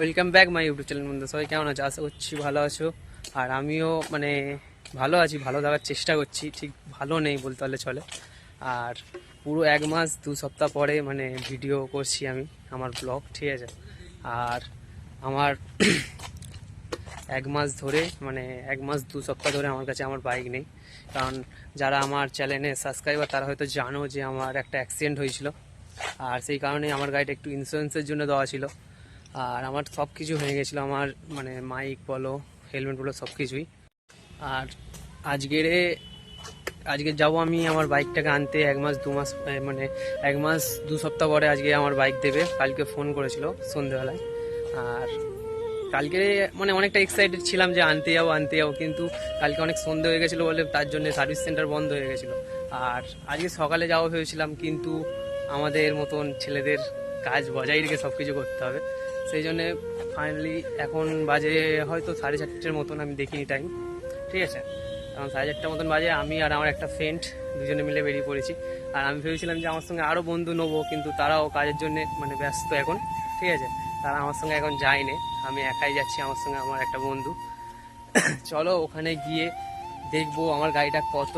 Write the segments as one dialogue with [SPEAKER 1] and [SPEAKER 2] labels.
[SPEAKER 1] Welcome back my YouTube channel. বন্ধু সবাই কেমন আছো? আশা করছি ভালো আছো। আর আমিও ভালো আছি, ভালো থাকার চেষ্টা করছি। ঠিক ভালো নেই বলতে পারলে চলে। আর পুরো 1 মাস 2 সপ্তাহ পরে ভিডিও করছি আমি, আমার ব্লগ, ঠিক আছে। আর আমার 1 মাস ধরে 1 মাস 2 সপ্তাহ ধরে আমার কাছে আমার বাইক নেই। কারণ যারা আমার চ্যানেলে সাবস্ক্রাইবার তারা হয়তো জানো যে আমার একটা অ্যাক্সিডেন্ট হয়েছিল। আর সেই কারণে আমার গাড়িটা একটু ইন্স্যুরেন্সের জন্য দেওয়া ছিল। আর আমার সব কিছু হয়ে গেছিলো, আমার মাইক বলো, হেলমেট বলো, সব কিছুই। আর আজকে যাব আমি আমার বাইকটাকে আনতে। 1 মাস 2 মাস 1 মাস 2 সপ্তাহ পরে আজকে আমার বাইক দেবে। কালকে ফোন করেছিল সন্ধ্যেবেলায়। আর কালকে অনেকটা এক্সাইটেড ছিলাম যে আনতে যাবো, কিন্তু কালকে অনেক সন্ধে হয়ে গেছিলো বলে তার জন্য সার্ভিস সেন্টার বন্ধ হয়ে গেছিলো। আর আজকে সকালে যাওয়া ভেবেছিলাম, কিন্তু আমাদের মতন ছেলেদের কাজ বজায় রেখে সব কিছু করতে হবে। সেই জন্যে ফাইনালি এখন বাজে হয়তো 4:30 মতন, আমি দেখিনি টাইম, ঠিক আছে। কারণ 4:30 মতন বাজে। আমি আর আমার একটা ফ্রেন্ড দুজনে মিলে বেরিয়ে পড়েছি। আর আমি ভেবেছিলাম যে আমার সঙ্গে আরও বন্ধু নেবো, কিন্তু তারাও কাজের জন্য ব্যস্ত এখন, ঠিক আছে। তারা আমার সঙ্গে এখন যায়নি, আমি একাই যাচ্ছি, আমার সঙ্গে আমার একটা বন্ধু। চলো ওখানে গিয়ে দেখবো আমার গাড়িটা কত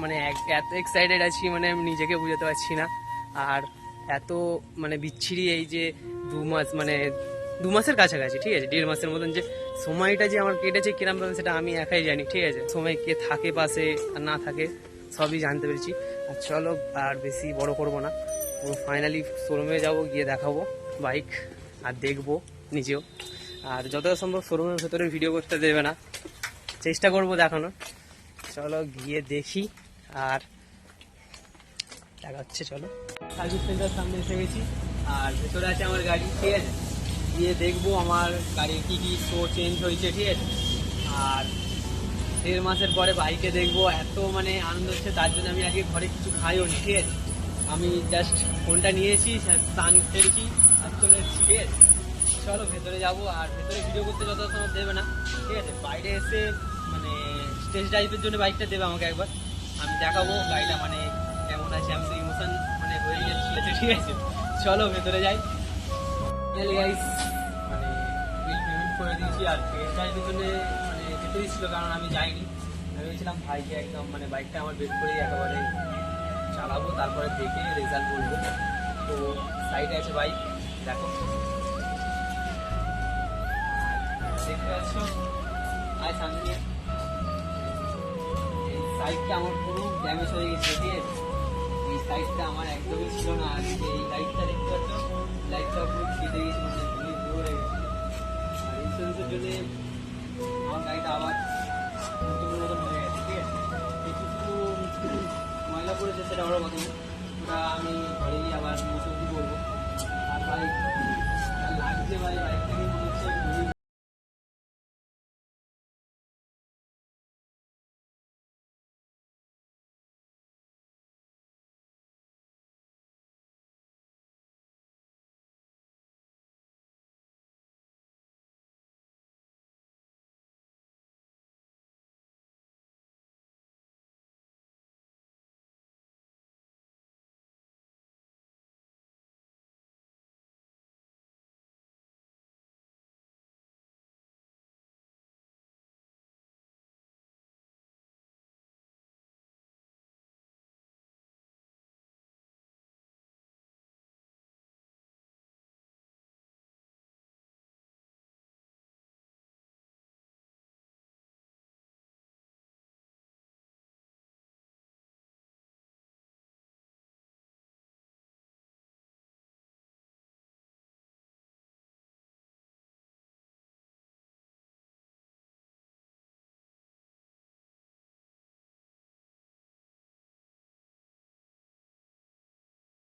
[SPEAKER 1] আমি এত এক্সাইটেড আছি, আমি নিজেকে বুঝাতে পারছি না। আর এত বিচ্ছিরি এই যে 2 মাস 2 মাসের কাছাকাছি, ঠিক আছে, 1.5 মাসের মতন যে সময়টা যে আমার কেটেছে কিরম ভাবে সেটা আমি একাই জানি, ঠিক আছে। সময় কে থাকে পাশে আর না থাকে সবই জানতে পেরেছি। আর চলো আর বেশি বড় করবো না, পুরো ফাইনালি শোরুমে যাবো, গিয়ে দেখাবো বাইক আর দেখবো নিজেও। আর যতটা সম্ভব শোরুমের ভেতরে ভিডিও করতে দেবে না, চেষ্টা করবো দেখানোর। চলো গিয়ে দেখি আর দেখা হচ্ছে। চলো সার্ভিস সেন্টার সামনে এসে গেছি, আর ভেতরে আছে আমার গাড়ি, ঠিক আছে। গিয়ে দেখবো আমার গাড়ির কী কী শো চেঞ্জ হয়েছে, ঠিক আছে। আর 1.5 মাসের পরে বাইকে দেখবো, এত আনন্দ হচ্ছে। তার জন্য আমি আজকে ঘরে কিছু খাইও নি, ঠিক আছে। আমি জাস্ট ফোনটা নিয়েছি, স্নান সেরেছি আর চলে এসেছি, ঠিক আছে। চলো ভেতরে যাবো। আর ভেতরে ভিডিও করতে যত সময় দেবে না, ঠিক আছে। বাইরে এসে স্টেজ ড্রাইভের জন্য বাইকটা দেবে আমাকে একবার, আমি দেখাবো গাড়িটা কেমন আছে। আমি তো ইমোশন হয়ে যাচ্ছি, ঠিক আছে। চলো ভেতরে যাই। গাইস বিল পেমেন্ট করে দিয়েছি। আর স্টেজ ড্রাইভের জন্য যেতে দিচ্ছিল, কারণ আমি যাইনি। আমি ভেবেছিলাম ভাইকে একদম বাইকটা আমার বের করেই একেবারে চালাবো, তারপরে দেখে রেজাল্ট বলবো। তো সাইডে আছে বাইক, দেখো দেখতে পাচ্ছ। আর সামনে এই সাইডটা আমার পুরো ড্যামেজ হয়ে গেছে, ঠিক আছে। এই সাইডটা আমার একদমই ছিল না। আর এই লাইটটা দেখতে পাচ্ছ, লাইটটা পুরো কেটে গেছে, ভুলে হয়ে গেছে। আর ইন্স্যুরেন্সের জন্য আমার গাড়িটা আবার নতুন নতুন হয়ে গেছে, ঠিক আছে। কিছু ময়লা পড়েছে, সেটা বড় কথা না, ওটা আমি ঘরে গিয়ে আবার নতুন করবো। আর বাইক লাগছে, বাইকটাকে মনে হচ্ছে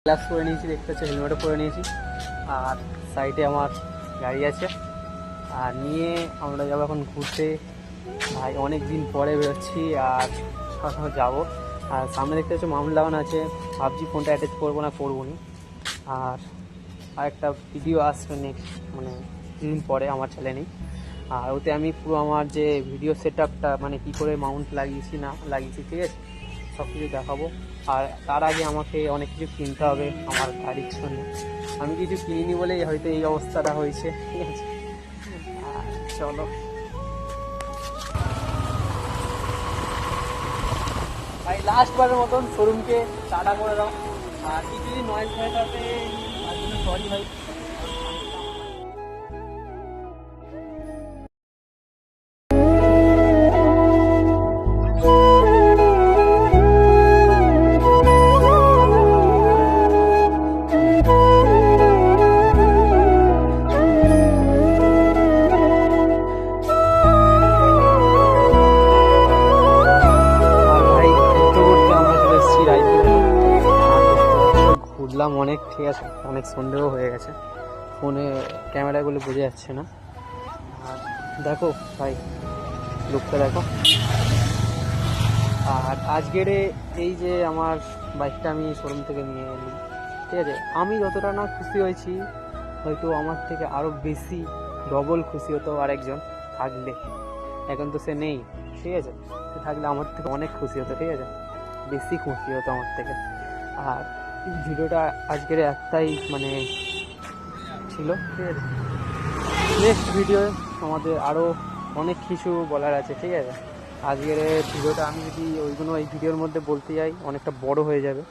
[SPEAKER 1] গ্লাভস পরে নিয়েছি, দেখতে পাচ্ছি, হেলমেটও পরে নিয়েছি। আর সাইডে আমার গাড়ি আছে। আর নিয়ে আমরা যাবো এখন ঘুরতে। ভাই অনেক দিন পরে বেরোচ্ছি, আর সবসময় যাবো। আর সামনে দেখতে পাচ্ছি মামুন লাগানো আছে, ভাবছি ফোনটা অ্যাটাচ করবো না, করবো নি। আর আরেকটা ভিডিও আসবে নেক্সট কিছুদিন পরে আমার চ্যানেলে। আর ওতে আমি পুরো আমার যে ভিডিও সেট আপটা কী করে মাউন্ট লাগিয়েছি না লাগিয়েছি, ঠিক আছে, সব কিছু দেখাবো। আর তার আগে আমাকে অনেক কিছু কিনতে হবে আমার গাড়ির জন্য। আমি কিছু কিনিনি বলেই হয়তো এই অবস্থাটা হয়েছে, ঠিক আছে। চলো ভাই, লাস্টবারের মতন শোরুমকে টাটা করে দাও। আর কিছু যদি নয়েজ হয়ে থাকে তার জন্য সরি ভাই। আর ভাই ঘুরতে ঘুরতে আমরা চলে এসেছি রায়পুরে। আর ঘুরলাম অনেক, ঠিক আছে, অনেক সন্দেহ হয়ে গেছে, ফোনে ক্যামেরাগুলো বোঝা যাচ্ছে না। আর দেখো ভাই, লুকটা দেখো। আর আজকের এই যে আমার বাইকটা আমি শোরুম থেকে নিয়ে এলাম, ঠিক আছে, আমি যতটা না খুশি হয়েছি, হয়তো আমার থেকে আরও বেশি ডবল খুশি হতো আরেকজন থাকলে। এখন তো সে নেই, ঠিক আছে, সে থাকলে আমার থেকে অনেক খুশি হতো, ঠিক আছে, বেশি খুশি হতো আমার থেকে। আর ভিডিওটা আজকের একটাই মানে ছিল, ঠিক আছে। নেক্সট ভিডিও আমাদের আরও অনেক কিছু বলার আছে, ঠিক আছে। আজকের ভিডিওটা আমি যদি ওইগুলো এই ভিডিওর মধ্যে বলতে যাই অনেকটা বড় হয়ে যাবে।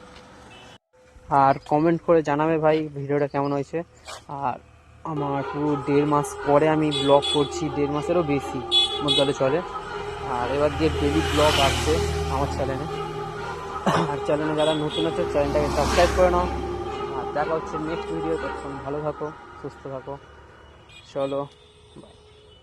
[SPEAKER 1] আর কমেন্ট করে জানাবে ভাই ভিডিওটা কেমন হয়েছে। আর আমার পুরো 1.5 মাস পরে আমি ব্লগ করছি, 1.5 মাসেরও বেশি বলতে চলে। আর এবার দিয়ে ডেলি ব্লগ আসছে আমার চ্যানেলে। আর চ্যানেলে যারা নতুন আছে চ্যানেলটাকে সাবস্ক্রাইব করে নাও। আর দেখা হচ্ছে নেক্সট ভিডিও। তখন ভালো থাকো, সুস্থ থাকো, চলো।